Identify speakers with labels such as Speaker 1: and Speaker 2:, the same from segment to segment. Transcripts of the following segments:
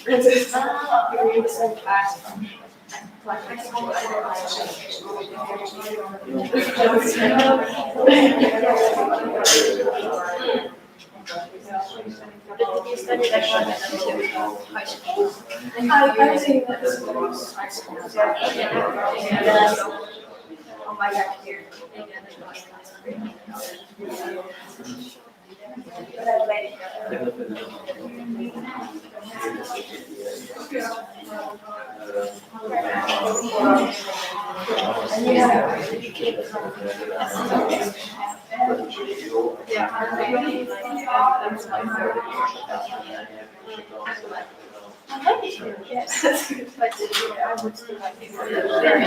Speaker 1: Did you study that one high school?
Speaker 2: I think that's what it was.
Speaker 1: On my back here.
Speaker 2: I like it here, yes, that's good. But I would still like it very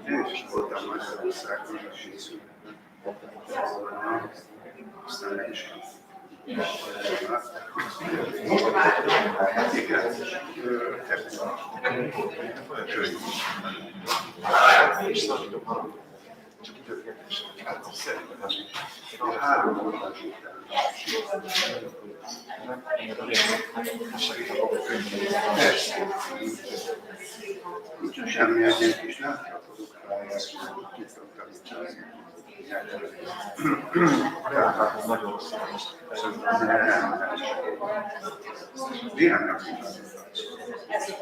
Speaker 3: És voltam Magyarországon, és így aztán meg is igen, csak időketés, szerintem a 3 óra nincs semmi egyéb is, nem kapodok rá, és tudtam tanítani.
Speaker 4: Tehát nagyon rossz.
Speaker 3: Néhány napig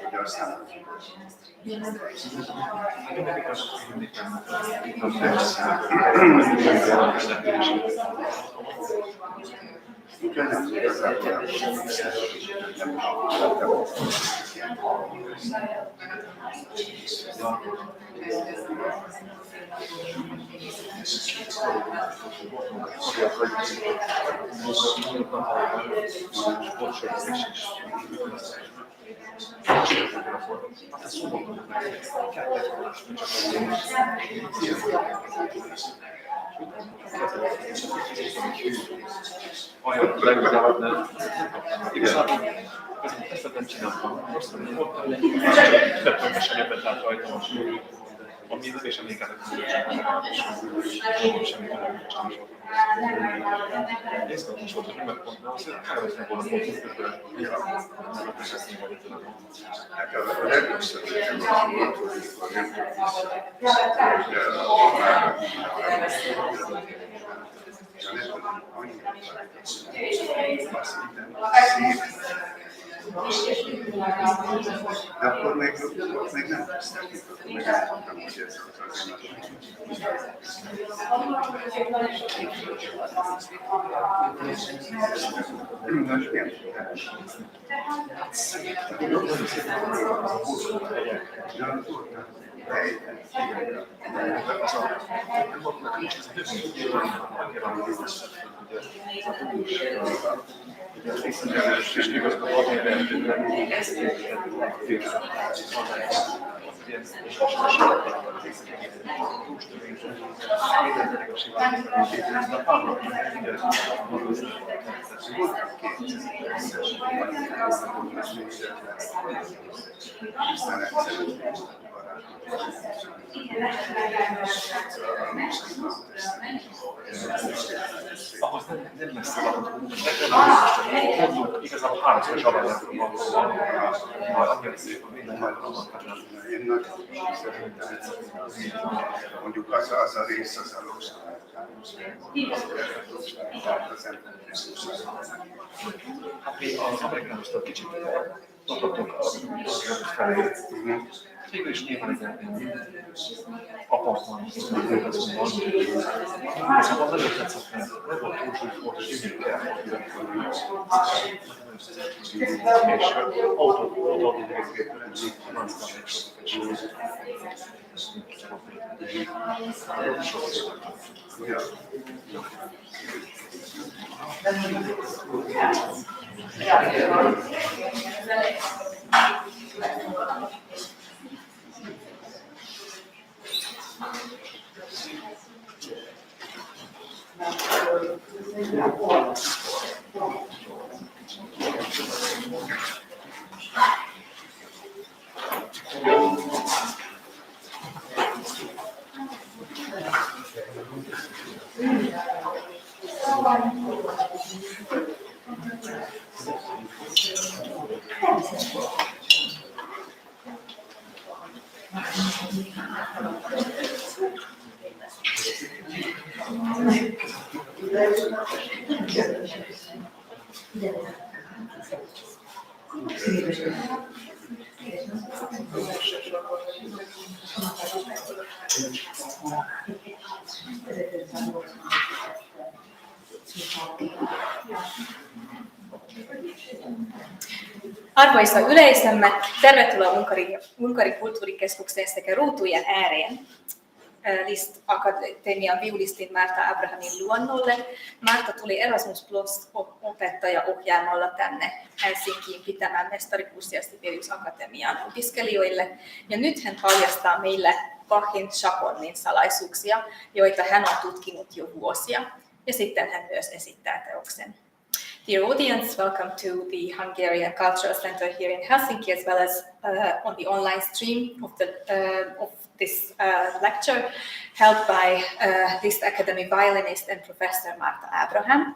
Speaker 3: hogy aztán
Speaker 4: Mindenki az, hogy mindig
Speaker 3: úgyhogy nem igazából
Speaker 4: olyan legalább nem. Igazából ezt nem csináltam. Azt mondom, hogy ott többesen ebben állt rajtam, ami nem is emlékezett, hogy semmi különböző nem is volt. Észre is volt, hogy nem megpontnál, azért kárvetlen volna pontot kötően.
Speaker 3: hát a legjobb volt, hogy nem de akkor még nem kezdtek, akkor meg elmondtam, hogy ez
Speaker 4: ilyen ahhoz nem messze van. Igazából háromszor is alapjátok van, majd annyira szép, hogy minden hajlalomban.
Speaker 3: Én nagyon szerintem mondjuk az a rész az a
Speaker 4: Hát mi az amerikánustól kicsit tartottunk a felé. Végül is nyilván egy apartman, szóval nagyon tetszett, mert nem volt túl súlyos, és így kell. És autót idegezgépről nem aztán még
Speaker 5: Arvoisa yleisömme, tervetuloa Unkarin kulttuurikeskuksen ruutujen ääreen Liszt-akatemian viulistin Márta Ábrahámin luonnolle. Márta tuli Erasmus Plus-opettaja-ohjelmalla tänne Helsinkiin pitämään mestarikurssia Sibelius Akatemian opiskelijoille. Ja nyt hän paljastaa meille Bachin Chaconnin salaisuuksia, joita hän on tutkinut jo vuosia. Ja sitten hän myös esittää teoksen. Dear audience, welcome to the Hungarian Cultural Center here in Helsinki, as well as on the online stream of this lecture held by Liszt Academy violinist and professor Márta Ábrahám.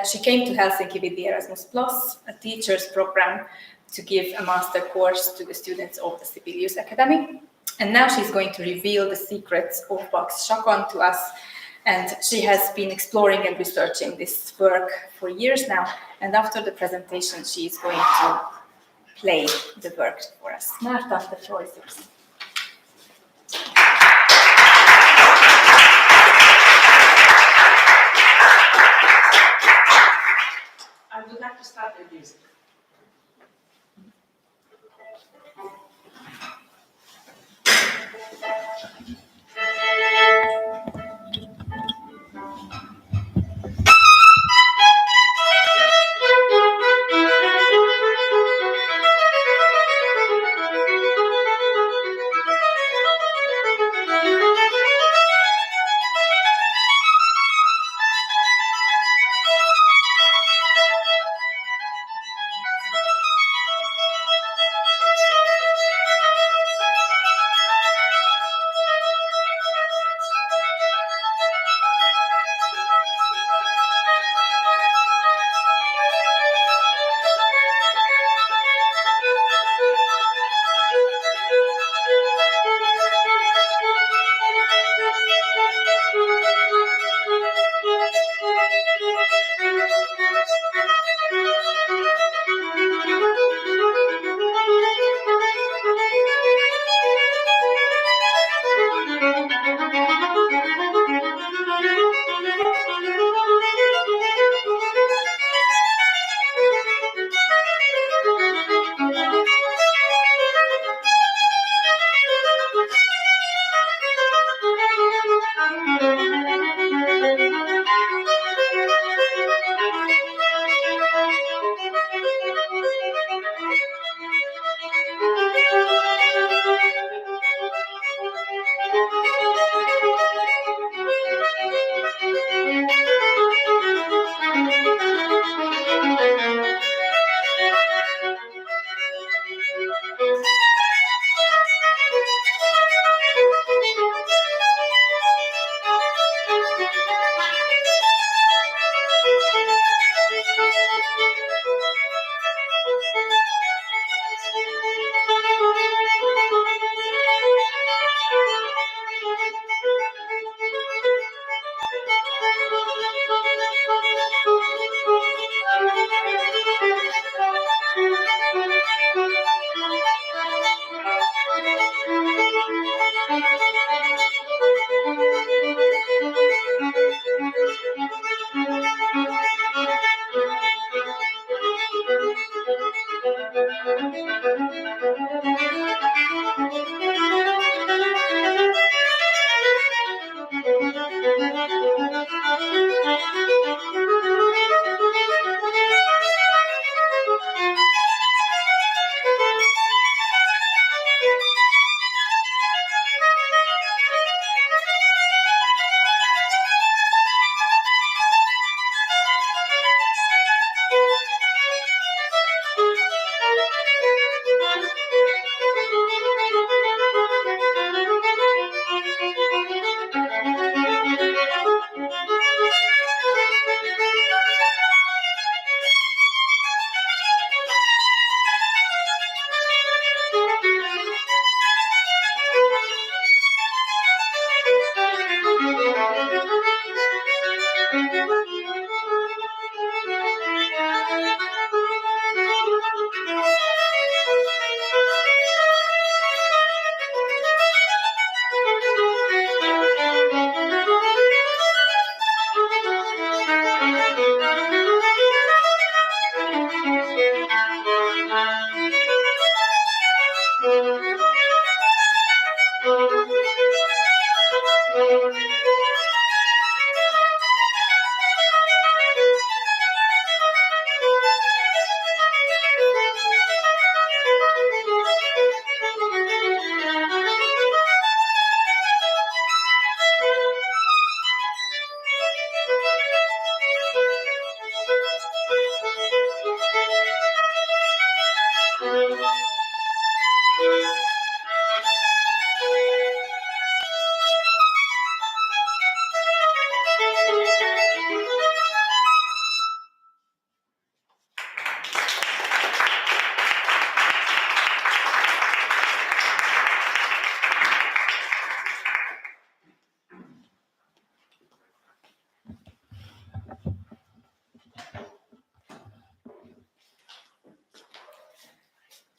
Speaker 5: She came to Helsinki with the Erasmus Plus, a teacher's program to give a master course to the students of the Sibelius Academy. And now she's going to reveal the secrets of Bach's Chaconne to us. And she has been exploring and researching this work for years now. And after the presentation, she is going to play the work for us. Márta, the floor is yours.
Speaker 6: I would like to start with music.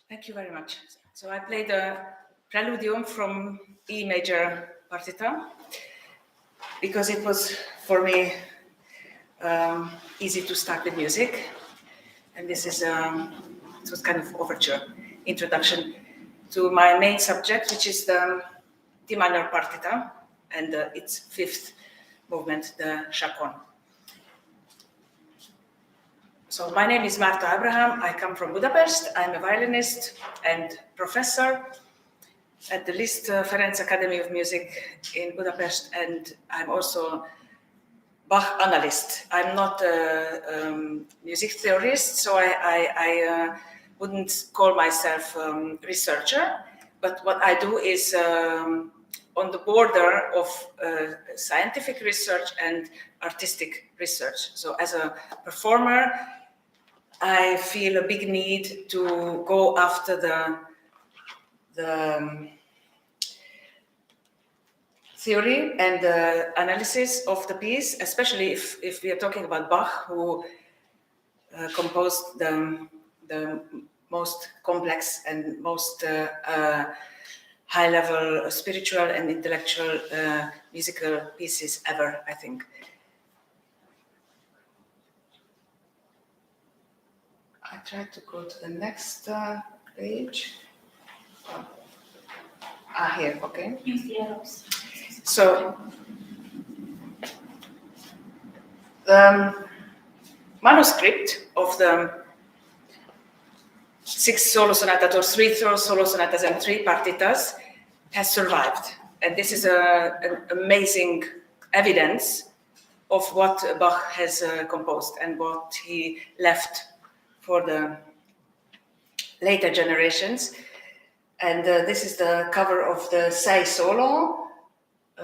Speaker 6: Thank you very much. So I played a Preludium from E major partita because it was for me easy to start with music, and this is it was kind of overture, introduction to my main subject, which is the D minor partita and its fifth movement, the Chaconne. So my name is Márta Ábrahám. I come from Budapest. I'm a violinist and professor at the Liszt Academy of Music in Budapest, and I'm also Bach analyst. I'm not a music theorist, so I wouldn't call myself researcher, but what I do is on the border of scientific research and artistic research. So as a performer, I feel a big need to go after the theory and the analysis of the piece, especially if we are talking about Bach, who composed the most complex and most high-level spiritual and intellectual musical pieces ever, I think. I try to go to the next page. Here, okay.
Speaker 2: Use the arrows.
Speaker 6: So, the manuscript of the 6 solo sonatas or 3 solo sonatas and 3 partitas has survived. And this is an amazing evidence of what Bach has composed and what he left for the later generations. And this is the cover of the 6 solo,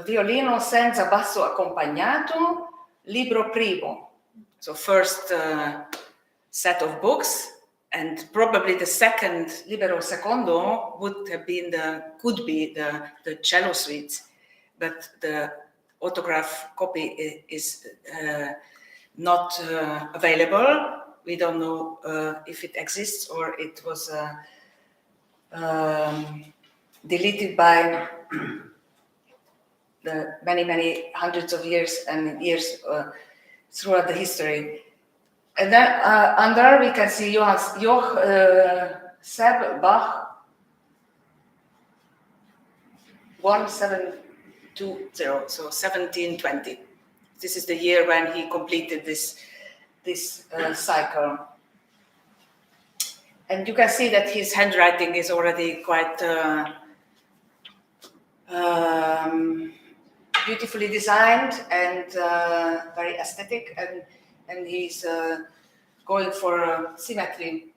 Speaker 6: violino senza basso accompagnato, libro primo. So first set of books, and probably the second libero secondo could be the cello suites, but the autograph copy is not available. We don't know if it exists or it was deleted by the many hundreds of years and years throughout the history. And then under we can see Seb Bach 1720, so 1720. This is the year when he completed this cycle. And you can see that his handwriting is already quite beautifully designed and very aesthetic, and he's going for symmetry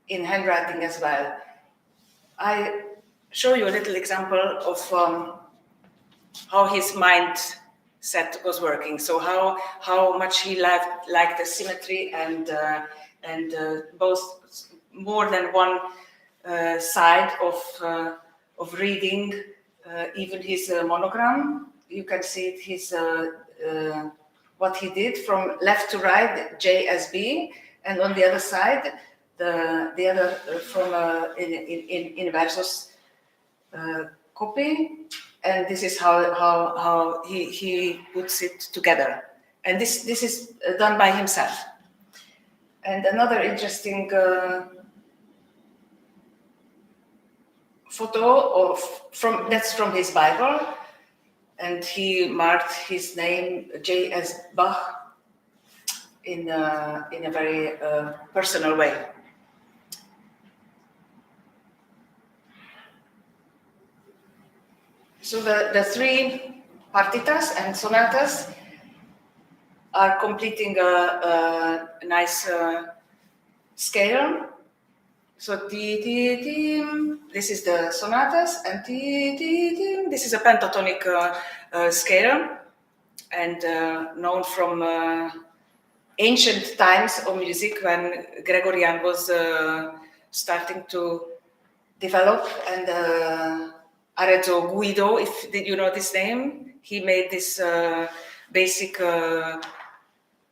Speaker 6: in handwriting as well. I show you a little example of how his mindset was working. So how much he liked the symmetry and both more than one side of reading, even his monogram. You can see it, his what he did from left to right, JSB, and on the other side, the other from in versus copy, and this is how he puts it together, and this is done by himself. And another interesting photo that's from his Bible, and he marked his name J as Bach in a very personal way. So the three partitas and sonatas are completing a nice scale. So this is the sonatas, and this is a pentatonic scale, and known from ancient times of music when Gregorian was starting to develop, and Arezzo Guido, if did you know this name, he made this basic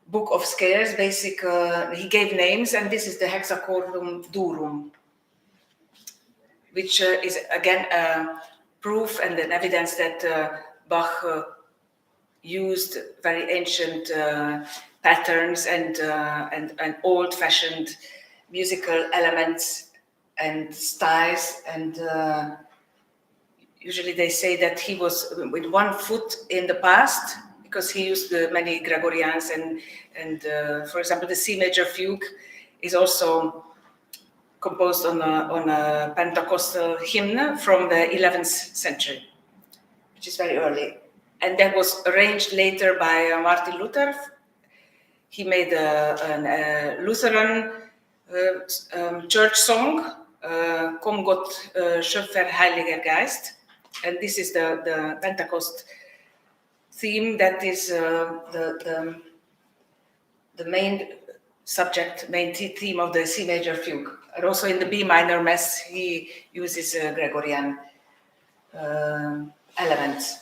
Speaker 6: book of scales, he gave names, and this is the hexachordum durum, which is again a proof and an evidence that Bach used very ancient patterns and old-fashioned musical elements and styles, and usually they say that he was with one foot in the past, because he used many Gregorians, and for example, the C major fugue is also composed on a Pentecostal hymn from the 11th century, which is very early. And that was arranged later by Martin Luther. He made a Lutheran church song, Komm Gott, Schöpfer, Heiliger Geist. And this is the Pentecost theme that is the main subject, main theme of the C major fugue. And also in the B minor mass, he uses Gregorian elements.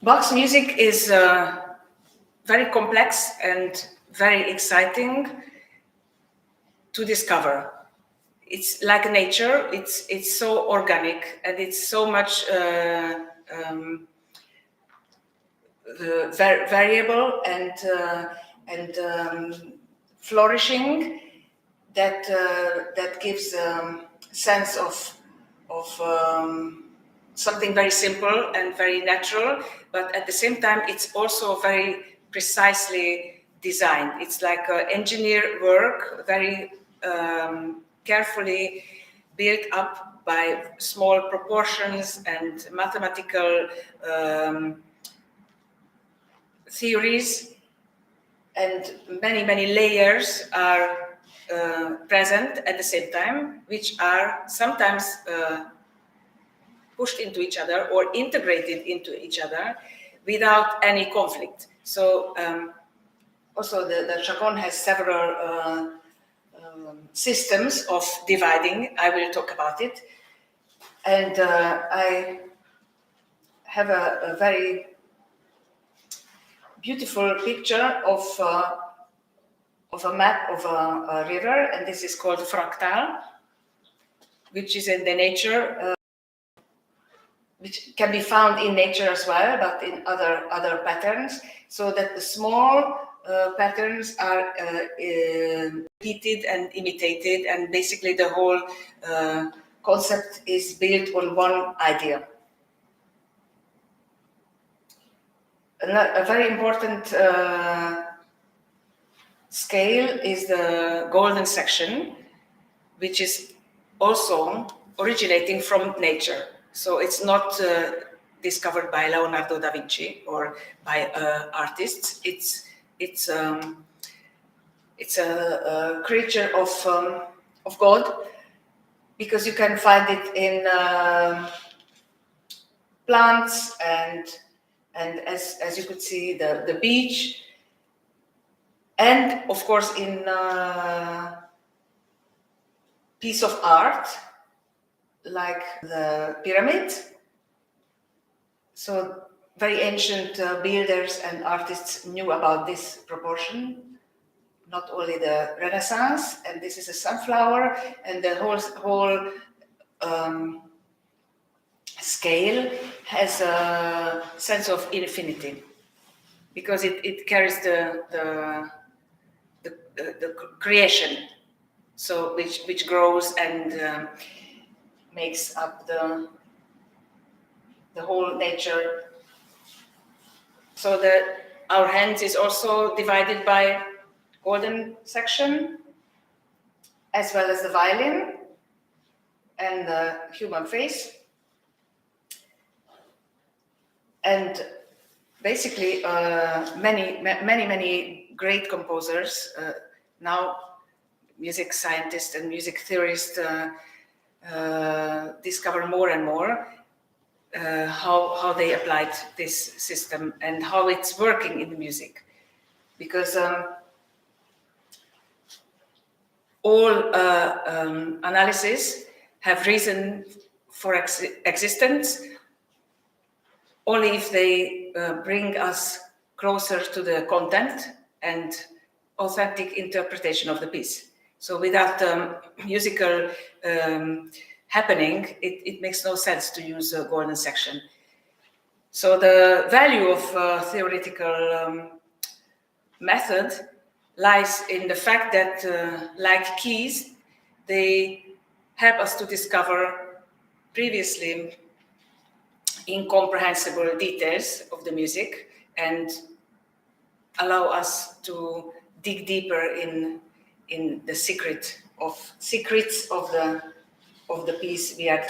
Speaker 6: Bach's music is very complex and very exciting to discover. It's like nature. It's so organic, and it's so much variable and flourishing that gives a sense of something very simple and very natural, but at the same time it's also very precisely designed. It's like engineer work, very carefully built up by small proportions and mathematical theories, and many layers are present at the same time, which are sometimes pushed into each other or integrated into each other without any conflict. So also the Chaconne has several systems of dividing. I will talk about it. And I have a very beautiful picture of a map of a river, and this is called fractal, which is in the nature, which can be found in nature as well, but in other patterns, so that the small patterns are repeated and imitated, and basically the whole concept is built on one idea. A very important scale is the golden section, which is also originating from nature. So it's not discovered by Leonardo da Vinci or by artists. It's a creature of God, because you can find it in plants and as you could see, the beach, and of course in piece of art like the pyramid, So very ancient builders and artists knew about this proportion, not only the Renaissance, and this is a sunflower, and the whole scale has a sense of infinity, because it carries the creation, so which grows and makes up the whole nature. So our hands is also divided by golden section, as well as the violin and the human face. And basically, many great composers, now music scientists and music theorists discover more and more how they applied this system and how it's working in the music. Because all analyses have reason for existence only if they bring us closer to the content and authentic interpretation of the piece. So without musical happening, it makes no sense to use a golden section. So the value of theoretical method lies in the fact that, like keys, they help us to discover previously incomprehensible details of the music and allow us to dig deeper in the secrets of the piece we are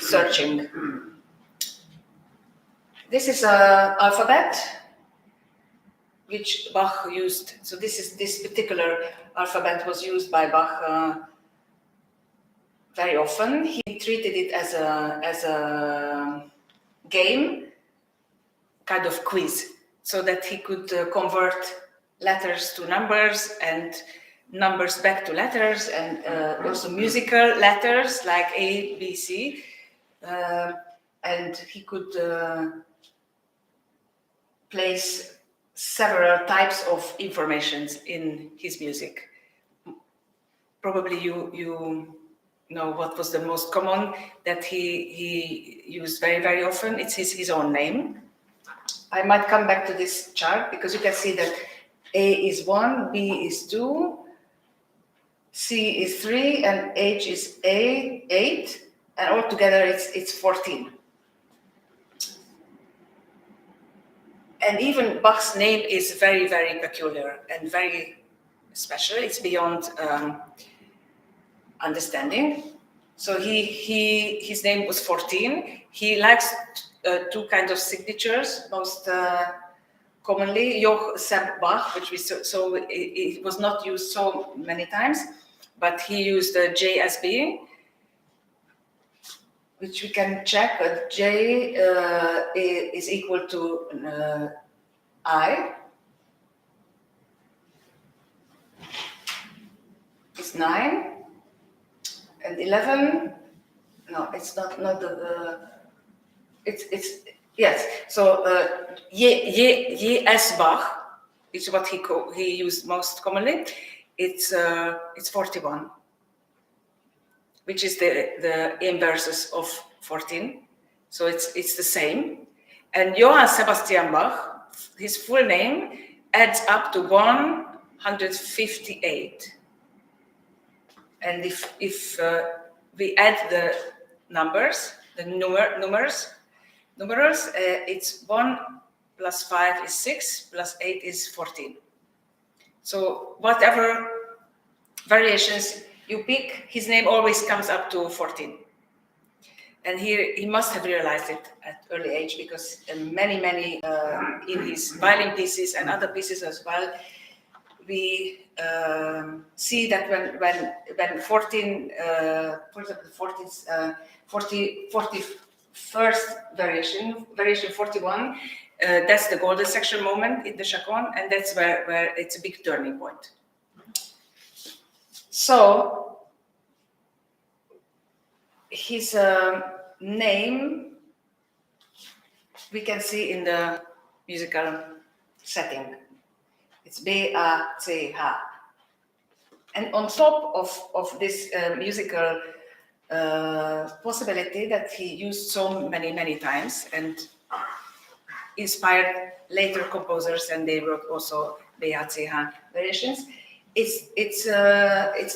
Speaker 6: searching. This is an alphabet which Bach used. So this particular alphabet was used by Bach very often. He treated it as a game, kind of quiz, so that he could convert letters to numbers and numbers back to letters, and also musical letters like A, B, C. And he could place several types of informations in his music. Probably you know what was the most common that he used very often. It's his own name. I might come back to this chart because you can see that A is 1, B is 2, C is 3, and H is 8, and altogether it's 14. And even Bach's name is very peculiar and very special. It's beyond understanding. So his name was 14. He likes two kinds of signatures most commonly. Joch Seb Bach, which it was not used so many times, but he used JSB, which we can check. J is equal to I. It's 9 and 11. No, it's not the. It's yes. So J.S. Bach is what he used most commonly. It's 41, which is the inverses of 14. So it's the same. And Johann Sebastian Bach, his full name adds up to 158. And if we add the numbers, the numerals, it's 1 plus 5 is 6, plus 8 is 14. So whatever variations you pick, his name always comes up to 14. And he must have realized it at early age, because many in his violin pieces and other pieces as well, we see that when 14, for example, 41st variation 41, that's the golden section moment in the Chaconne, and that's where it's a big turning point. So his name we can see in the musical setting. It's B-A-C-H. And on top of this musical possibility that he used so many times and inspired later composers, and they wrote also B-A-C-H variations. It's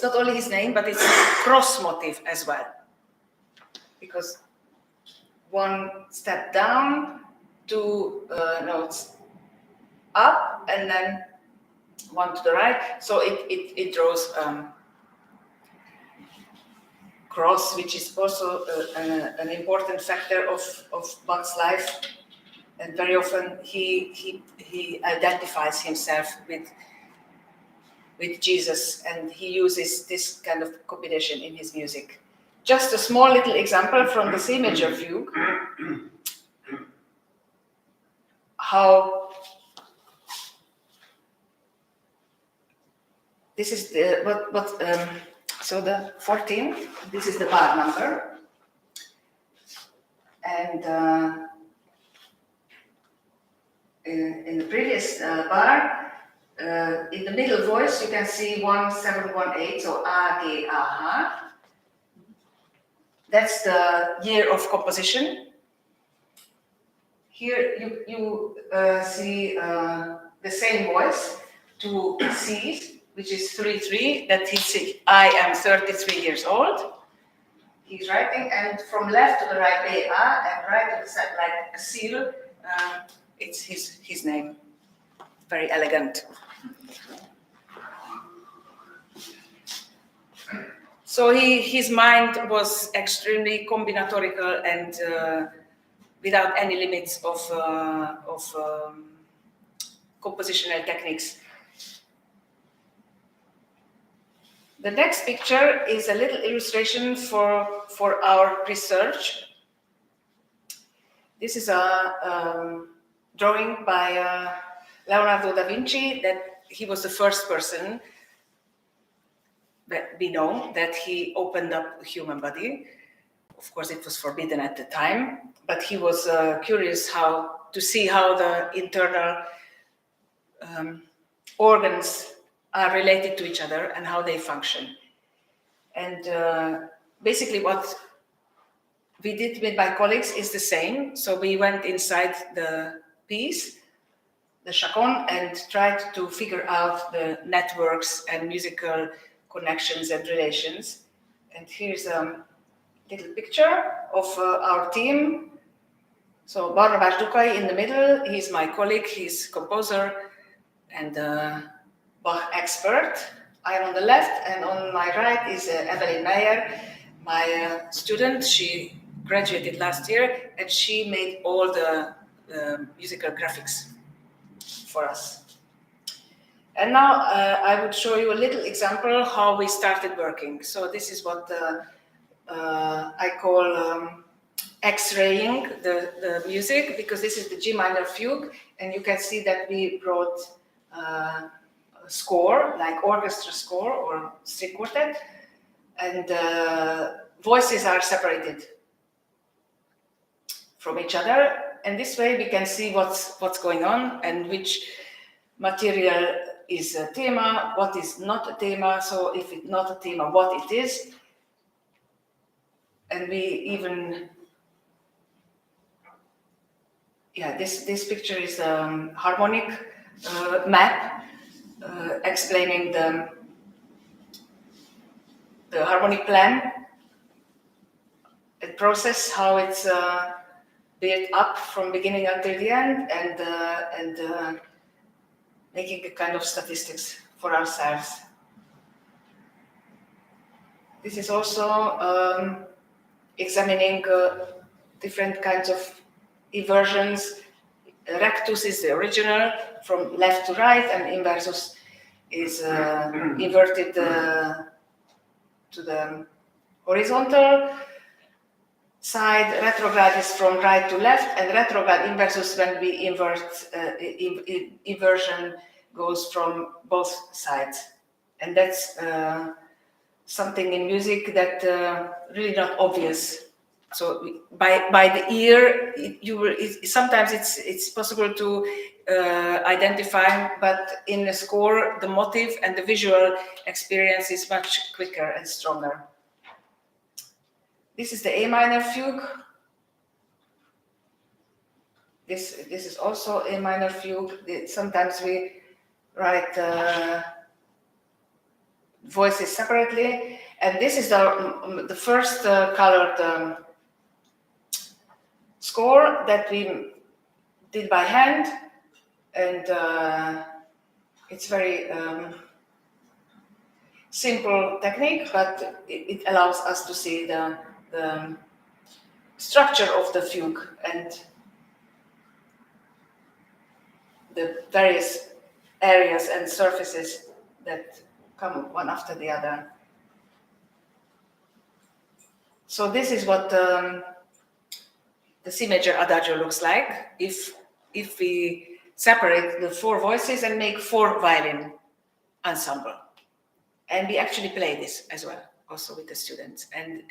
Speaker 6: not only his name, but it's a cross motif as well. Because one step down, two notes up, and then one to the right. So it draws cross, which is also an important factor of Bach's life. And very often he identifies himself with Jesus, and he uses this kind of combination in his music. Just a small little example from the C major fugue. How this is the so the 14. This is the bar number, and in the previous bar, in the middle voice, you can see 1718, so A, G, A, H. That's the year of composition. Here you see the same voice, two C's, which is 3-3, that he says, I am 33 years old. He's writing, and from left to the right, A, and right to the side, like a seal, it's his name. Very elegant. So his mind was extremely combinatorial and without any limits of compositional techniques. The next picture is a little illustration for our research. This is a drawing by Leonardo da Vinci, that he was the first person that we know that he opened up the human body. Of course, it was forbidden at the time, but he was curious to see how the internal organs are related to each other and how they function. And basically what we did with my colleagues is the same. So we went inside the piece, the Chaconne, and tried to figure out the networks and musical connections and relations. And here's a little picture of our team. So Barnabás Dukai in the middle, he's my colleague, he's composer and Bach expert. I am on the left, and on my right is Evelyn Meyer, my student. She graduated last year, and she made all the musical graphics for us. And now I would show you a little example how we started working. So this is what I call X-raying the music, because this is the G minor fugue, and you can see that we wrote a score, like orchestra score or string quartet, and voices are separated from each other, and this way we can see what's going on and which material is a thema, what is not a thema. So if it's not a thema, what it is. And we even, this picture is a harmonic map explaining the harmonic plan and process, how it's built up from beginning until the end, and making a kind of statistics for ourselves. This is also examining different kinds of inversions. Rectus is the original, from left to right, and inversus is inverted to the horizontal side. Retrograde is from right to left, and retrograde inversus, when we invert, inversion goes from both sides. And that's something in music that really not obvious by the ear, sometimes it's possible to identify, but in the score, the motive and the visual experience is much quicker and stronger. This is the A minor fugue. This is also A minor fugue. Sometimes we write voices separately, and this is the first colored score that we did by hand, and it's very simple technique, but it allows us to see the structure of the fugue and the various areas and surfaces that come one after the other. So this is what the C major adagio looks like if we separate the 4 voices and make 4 violin ensemble. And we actually play this as well, also with the students. And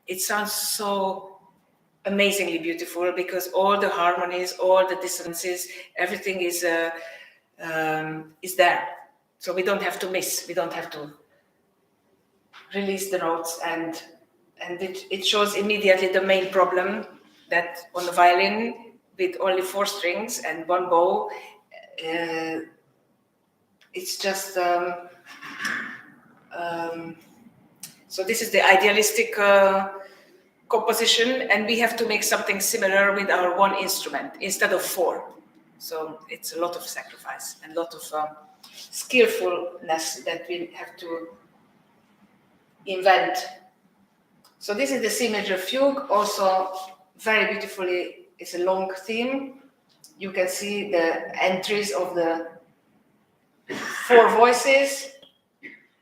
Speaker 6: it sounds so amazingly beautiful because all the harmonies, all the dissonances, everything is there. So we don't have to miss, we don't have to release the notes, and it shows immediately the main problem that on the violin with only 4 strings and 1 bow, it's just so this is the idealistic composition, and we have to make something similar with our 1 instrument instead of 4. So it's a lot of sacrifice and a lot of skillfulness that we have to invent. So this is the C major fugue, also very beautifully. It's a long theme. You can see the entries of the 4 voices,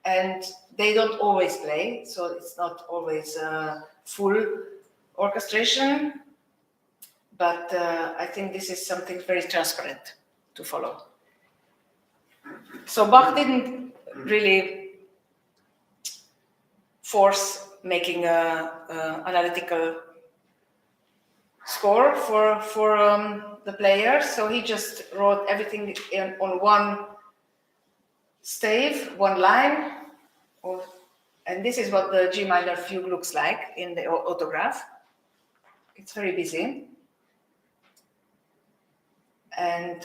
Speaker 6: and they don't always play, so it's not always full orchestration, but I think this is something very transparent to follow. So Bach didn't really force making an analytical score for the player, so he just wrote everything on 1 stave, 1 line, and this is what the G minor fugue looks like in the autograph. It's very busy, and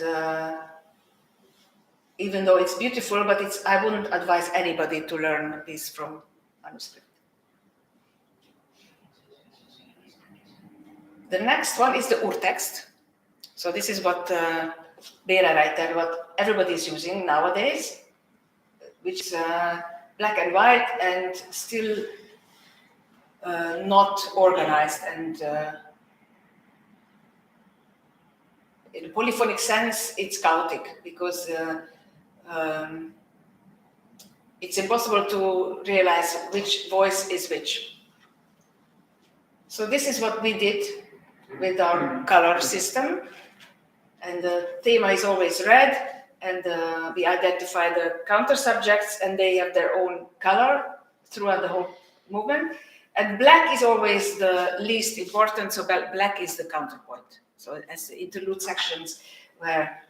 Speaker 6: even though it's beautiful, but I wouldn't advise anybody to learn this from manuscript. The next one is the urtext. So this is what Bérerreiter, what everybody is using nowadays, which is black and white and still not organized, and in a polyphonic sense it's chaotic because it's impossible to realize which voice is which. So this is what we did with our color system, and the theme is always red, and we identify the counter subjects, and they have their own color throughout the whole movement. And black is always the least important, so black is the counterpoint. So as the interlude sections where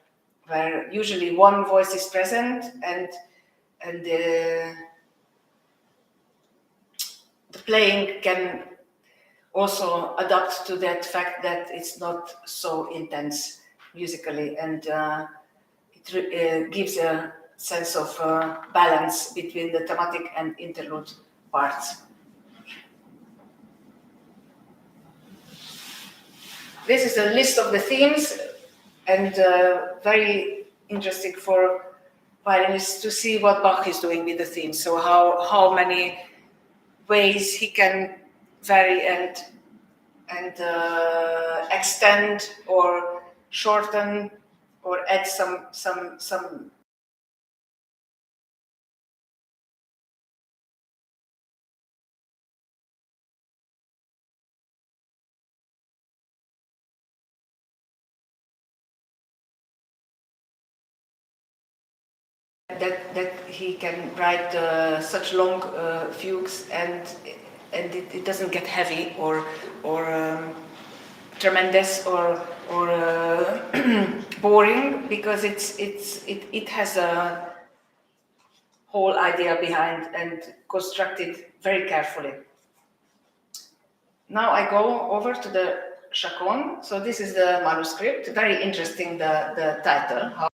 Speaker 6: usually 1 voice is present, and the playing can also adapt to that fact that it's not so intense musically, and it gives a sense of balance between the thematic and interlude parts. This is a list of the themes, and very interesting for violinists to see what Bach is doing with the themes. So how many ways he can vary and extend or shorten or add some that he can write such long fugues, and it doesn't get heavy or tremendous or boring, because it has a whole idea behind and constructed very carefully. Now I go over to the Chaconne. So this is the manuscript. Very interesting, the title.